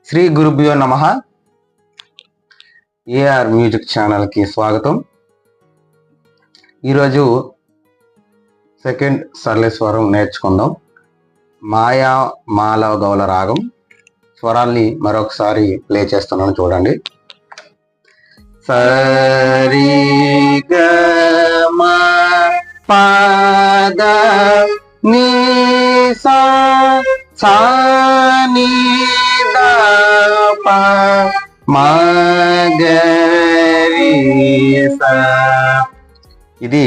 శ్రీ గురుభ్యో నమః. AR music ఛానల్కి స్వాగతం. ఈరోజు సెకండ్ సరళేశ్వరం నేర్చుకుందాం. మాయా మాలవ గౌల రాగం స్వరాల్ని మరొకసారి ప్లే చేస్తున్నాను, చూడండి. సరి గ మ పద ని సా సా ని ద ప మ గ రి స. ఇది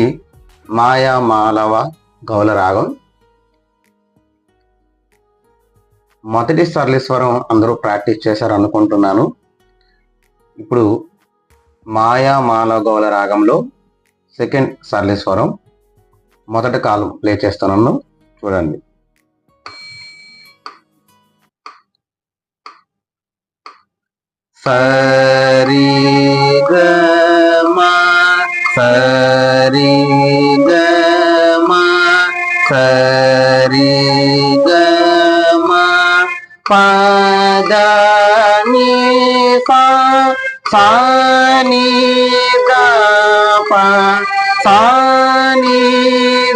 మాయా మాలవ గౌల రాగం. మొదటి సరళేశ్వరం అందరూ ప్రాక్టీస్ చేశారు అనుకుంటున్నాను. ఇప్పుడు మాయా మాలవ గౌల రాగంలో సెకండ్ సరళేశ్వరం మొదటి కాలం ప్లే చేస్తున్నాను, చూడండి. సరి గ మ సరి గ మ సరి గ మ పద ని సా సా ని ద ప సా ని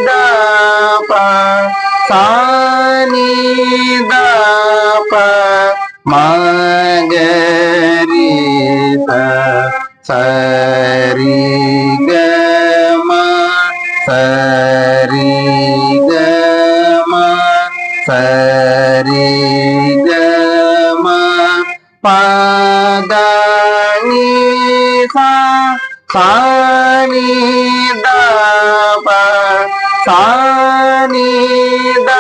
ద ప సా ని ద ప మ గ రి స. సరి గ మ సరి గ మ సరి గ మ పద ని సా సా ని ద ప సా ని ద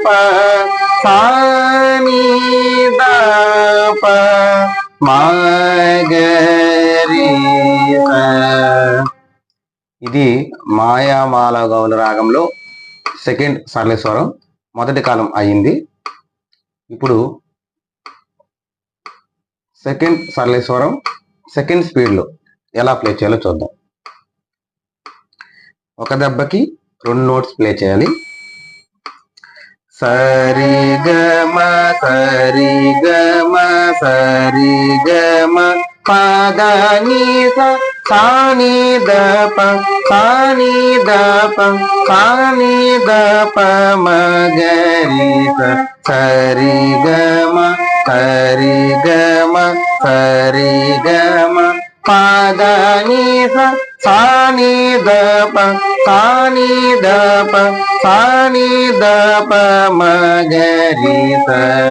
ప సా ని ద ప మ గ రి స. ఇది మాయామాల గౌల రాగంలో సెకండ్ సరళేశ్వరం మొదటి కాలం అయింది. ఇప్పుడు సెకండ్ సరళేశ్వరం సెకండ్ స్పీడ్లో ఎలా ప్లే చేయాలో చూద్దాం. ఒక దెబ్బకి 2 నోట్స్ ప్లే చేయాలి. సరి గ మ సరి గ మ సరి గ మ పద ని స సా ని ద ప సా ని ద ప సా ని ద ప మ గ రి స. సరి గ మ సరి గ మ సరి గ మ పద ని స సా ని ద ప సా ని ద ప సా ని ద ప మ గ రి స.